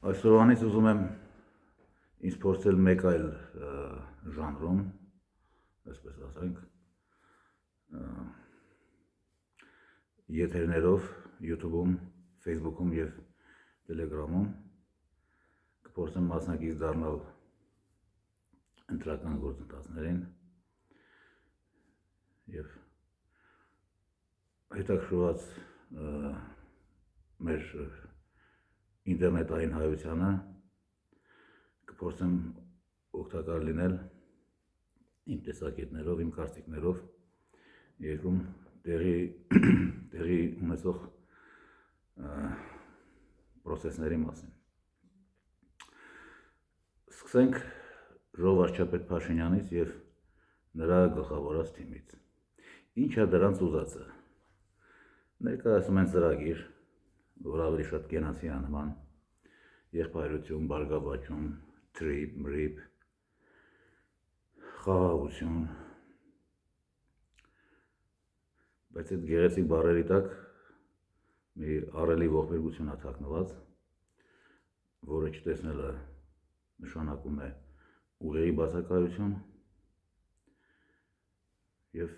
Այսօրվանից ուզում եմ ինձ փորձել մեկ այլ ժանրում, այսպես ասենք, եթերներով, YouTube-ում, Facebook-ում և Telegram-ում կփորձեմ մասնակից դառնալ ընտրական գործընթացներին և հետաքրքրված մեր ինտերնետային հայությանը կփորձեմ օգտակար լինել իմ տեսակետներով, իմ կարծիքներով երկրում տեղի ունեցող պրոցեսների մասին։ Սկսենք Ժողով վարչապետ Փաշինյանից և նրա գլխավորած թիմից։ Ինչ է դրանց ուզածը։ Ներկայացում են ծրագիր, որ ավելի շատ կենացի անման, եղբայրություն, բարգավաճում, թրիպ, մրիպ, խաղաղություն, բայց այդ գեղեցիկ բառերի տակ մի ահռելի ողբերգություն է թաքնված, որը չտեսնելը նշանակում է ուղեղի բացակայություն և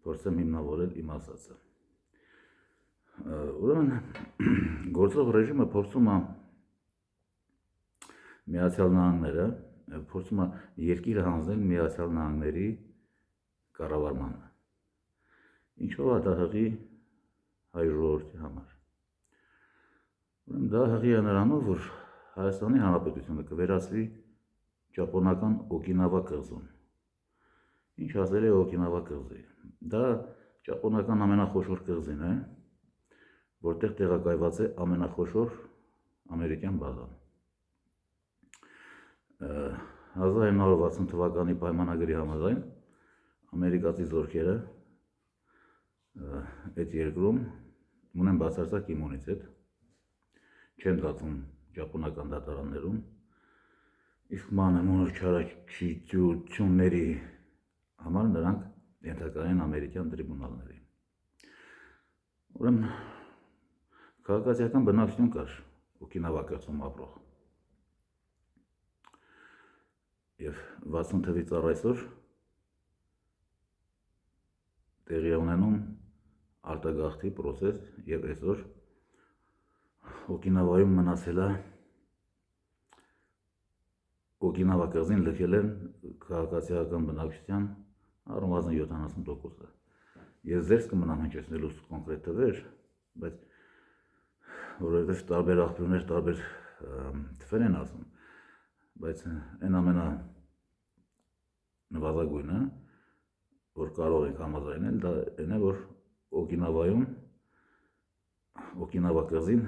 փորձեմ հիմնավորել իմ ասածը։ Ուրեմն գործող ռեժիմը փորձում է Միացյալ Նահանգները, փորձում է երկիրը հանձնել Միացյալ Նահանգների կառավարմանը, ինչով է դա հղի հայ ժողովրդի համար։ Ուրեմն դա հղի է նրանով, որ Հայաստանի Հանրապետությունը կվերածվի ճապոնական Օկինավա կղզուն։ Ինչ ասել է Օկինավա կղզի։ Դա ճապոնական ամենախոշոր կղզին է, որտեղ տեղակայված է ամենախոշոր ամերիկյան բազան։ 1960 թվականի պայմանագրի համաձայն ամերիկացի զորքերը այդ երկրում ունեն բացարձակ իմունիտետ, չեն դատվում ճապոնական դատարաններում, իսկ մանր չարաչարությունների համար նրանք ենթակա են ամերիկյան տրիբունալների։ Ուրեմն քաղաքացիական բնակչություն կար Օկինավա կղզում ապրող։ Եվ 60 թվից առ այսօր տեղի է ունենում արտագաղթի պրոցես և այսօր Օկինավայում մնացել է Օկինավա կղզին լքել են քաղաքացիական բնակչության առնվազն 70%-ը։ Ես ձեզ կմնամ հնչեցնելու կոնկրետ թվեր, բայց որովհետև տարբեր աղբյուրներ տարբեր թվեր են ասում, բայց այն ամենանվազագույնը, որ կարող ենք համաձայնել, դա այն է, որ Օկինավայում Օկինավա կղզին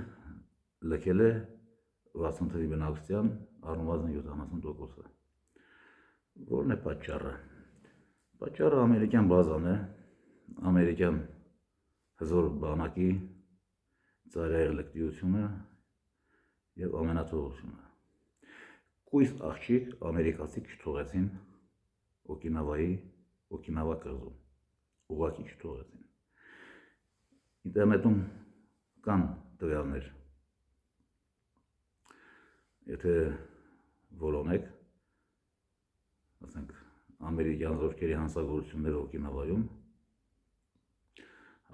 լքել է 60 թվի բնակչության առնվազն 70%-ը։ Որն է պատճառը։ Պատճառը ամերիկյան բազան է, ամերիկյան հզոր բանակի ծայրահեղլկտիությունը և ամենաթողությունը։ Կույս աղջիկ ամերիկացիք չթողեցին Օկինավա կղզում, ուղղակի չթողեցին։ Ինտերնետում կան տվյալներ, եթե որոնեք, ասենք, ամերիկյան զորքերի հանցագործությունները Օկինավայում,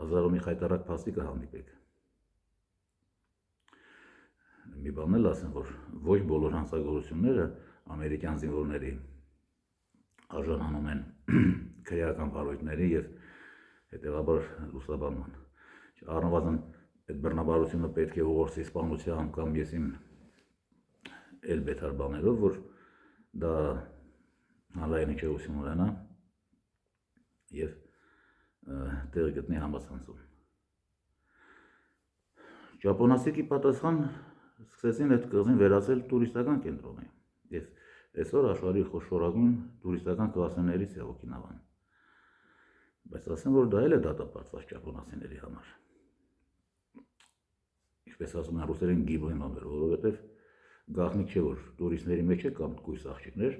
հազար ու մի խայտառակ փաստի կհանդիպեք։ Մի բան էլ ասեմ, որ ոչ բոլոր հանցագործությունները ամերիկյան զինվորների արժանանում են քրեական բարույթների և հետևաբար լուսաբանման։ Առնվազն այդ բռնաբարությունը պետք է ուղղորդի սպանությամբ կամ եսիմ էլ բետար բաներով, որ դա հանրային հիշողություն ունենա և տեղ գտնի համացանցում։ Ճապոնացիքի պատասխան սկսեցին այդ կղզին վերածել տուրիստական կենտրոնի և այսօր աշխարհի խոշորագույն տուրիստական կլասաներից է Օկինավան։ Բայց ասեմ, որ դա էլ է դատապարտված ճապոնացիների համար։ Ինչպես ասում են ռուսերեն գիբլին ամեր, որովհետև գաղտնիք չէ, որ տուրիստների մեջ է կամ կույս աղջիկներ,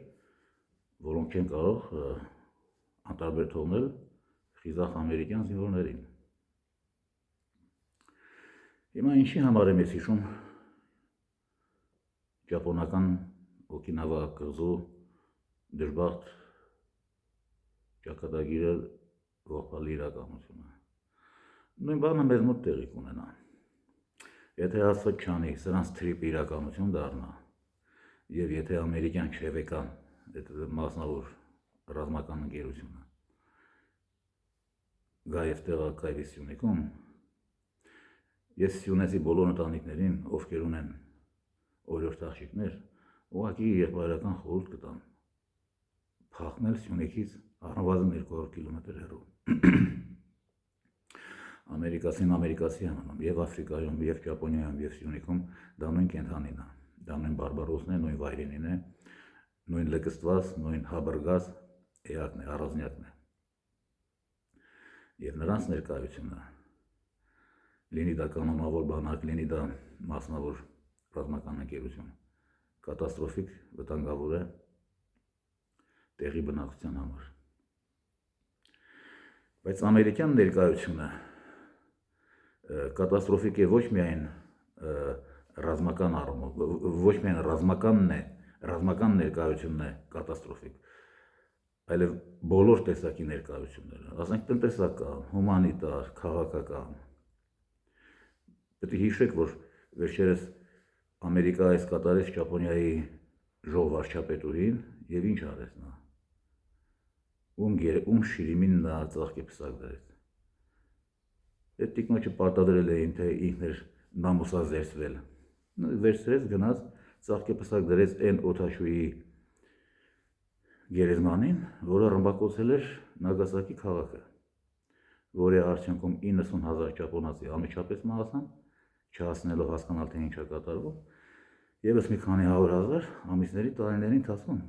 որոնք չեն կարող անտարբեր թողնել խիզախ ամերիկյան զինվորներին։ Հիմա ինչի համար եմ ես հիշում ճապոնական Օկինավա կղզու դժբախտ ճակատագիրը ողբալի իրականությունը։ Նույն բանը մեզ մոտ տեղի կունենա։ Եթե Աստված չանի, սրանց թրիպ իրականություն դառնա, եւ եթե ամերիկյան չևեկան, այդ մասնավոր ռազմական ընկերությունը գա եւ տեղակայվի Սյունիքում, ես Սյունեցի բոլոր ընտանիքներին, ովքեր ունեն օրիորդ աղջիկներ, ուղղակի եղբայրական խորհուրդ կտամ փախնել Սյունիքից առնվազն 200 կիլոմետր հեռու։ Ամերիկացին ամերիկացի է մնում, եւ Աֆրիկայում, եւ Ճապոնիայում, եւ Սյունիքում դա նույն կենդանին է, դա նույն բարբարոսն է, նույն վայրենին է, նույն լկստված, նույն հաբրգած էակն է, առանձնյակն է։ Եվ նրանց ներկայությունը, լինի դա կանոնավոր բանակ, լինի դա մասնավոր ռազմական ընկերություն, կատաստրոֆիկ վտանգավոր է տեղի բնակության համար։ Բայց ամերիկյան ներկայությունը կատաստրոֆիկ է ոչ միայն ռազմական առումով, ոչ միայն ռազմական ներկայությունն է կատաստրոֆիկ, այլև բոլոր տեսակի ներկայությունները, ասենք տնտեսական, հումանիտար, քաղաքական։ Պետք է հիշեք, որ վերջերս Ամերիկայից կատարեց Ճապոնիայի ժողովարչապետուրին եւ ինչ արեց նա։ Ում շիրիմին նա ծաղկե պսակ դրեց։ Այդ տիկնոջը պարտադրել էին, թե ինքն էր նամուսազերծվել։ Վերցրեց, գնաց, ծաղկե պսակ դրեց այն օդաշուի գերեզմանին, որը ռմբակոծել էր Նագասակի քաղաքը, որի արդյունքում 90,000 ճապոնացի անմիջապես մահացան, չհասնելով հասկանալ, թե ինչ է կատարվում, եւս մի քանի 100,000 ամիսների տարիների ընթացքում։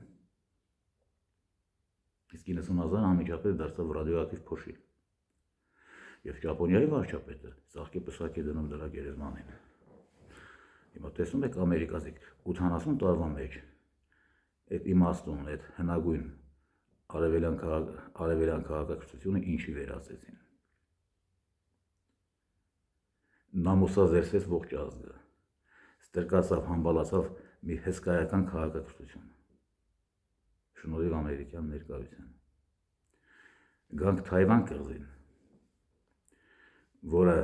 Իսկ 90,000 անմիջապես դարձավ ռադիոակտիվ փոշի։ Եվ Ճապոնիայի վարչապետը ծաղկե պսակ է դնում դրա գերեզմանին։ Հիմա տեսնում եք ամերիկացիք 80 տարվա մեջ այդ իմաստուն, այդ հնագույն արևելյան քաղաքակրթությունը ինչի վերածեցին։ Նամուսազերծեց ողջ ազգը, ստրկացավ, համբալացավ մի հսկայական քաղաքակրթություն, շնորհիվ ամերիկյան ներկայության։ Գանք Թայվան կղզին, որը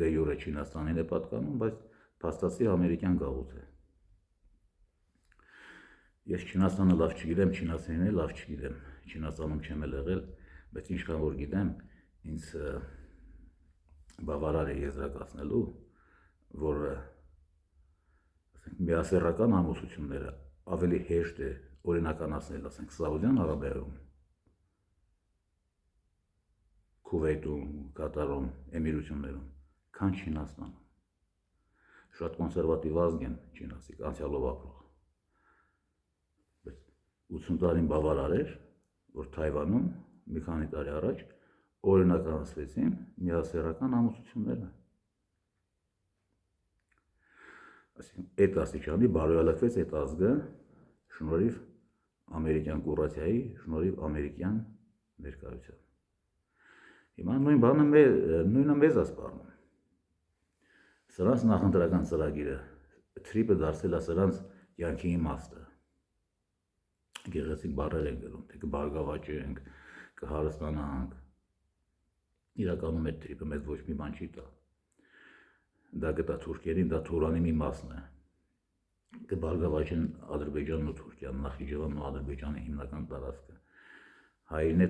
դե յուրե Չինաստանին է պատկանում, բայց փաստացի ամերիկյան գաղութ է։ Ես Չինաստանը լավ չգիտեմ, չինացիներին լավ չգիտեմ, Չինաստանում չեմ եղել, բայց ինչքան որ գիտեմ, ինձ բավարար է եզրակացնելու, որ միասեռական ամուսությունները ավելի հեշտ է օրինականացնել, ասենք Սաուդյան Արաբիայում, Քուվեյթում, Կատարում, Էմիրություններում, քան Չինաստանում։ Շատ կոնսերվատիվ ազգ են չինացիք, անցյալով ապրող։ 80 տարին բավարար էր, որ Թայվանում մի քանի տարի առաջ օրինականացվեցին միասեռական ամուսությունները։ Այսինքն այդ աստիճանի բարոյալակվեց այդ ազգը շնորհիվ ամերիկյան կուրացիայի, շնորհիվ ամերիկյան ներկայության։ Հիմա նույնը մեզ է սպառնում։ Սրանց նախընտրական ծրագիրը թրիպը դարձել է սրանց կյանքի իմաստը։ Գեղեցիկ բառեր են գրում, թե կբարգավաճենք, կհարստանանք։ Իրականում այդ թրիպը մեզ ոչ մի բան չի տա։ Դա գտա թուրքերին, դա Թուրանի մի մասն է։ Կբարգավաճեն Ադրբեջանն ու Թուրքիան, Նախիջևանն ու Ադրբեջանի հիմնական տարածքը։ Հայերն է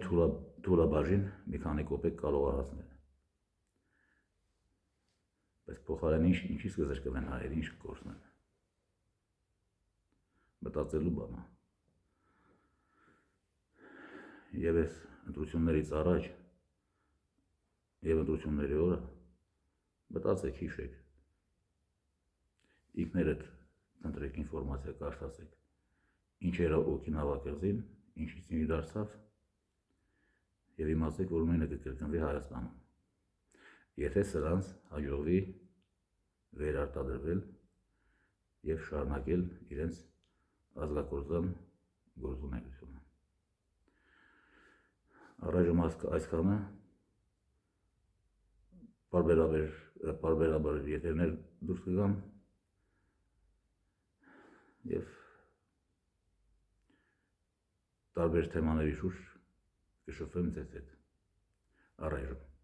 Թուրաբաժին մի քանի կոպեկ կարող է հասնել։ Բայց փոխարեն ինչից կզրկվեն հայերը, ինչ կկորցնեն։ Մտածելու բան է։ Եվ այս ընտրություններից առաջ եւ ընտրությունների օրը մտածեք, հիշեք, ինքներդ ընտրեք ինֆորմացիա, կարդացեք, ինչ era Օկինավա կղզին, ինչից ինչ դարձավ, եւ իմացեք, որ նույնը կկրկնվի Հայաստանում, եթե սրանց հաջողվի վերարտադրվել եւ շարունակել իրենց ազգակործան գործունեությունը։ Առայժմ այսքանը, պարբերաբար եթերներ դուրս կգան և տարբեր թեմաների շուրջ կշփվեմ ձեզ հետ առայժմ։